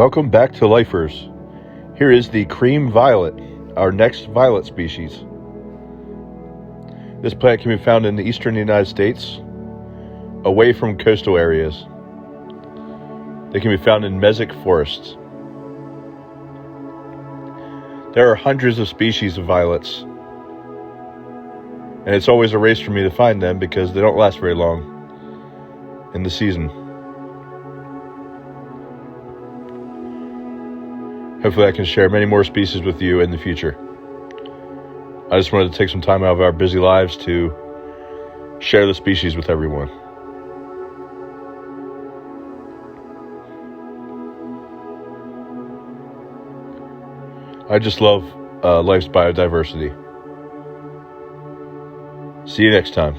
Welcome back to Lifers. Here is the cream violet, our next violet species. This plant can be found in the eastern United States, away from coastal areas. They can be found in mesic forests. There are hundreds of species of violets, and it's always a race for me to find them because they don't last very long in the season. Hopefully I can share many more species with you in the future. I just wanted to take some time out of our busy lives to share the species with everyone. I just love life's biodiversity. See you next time.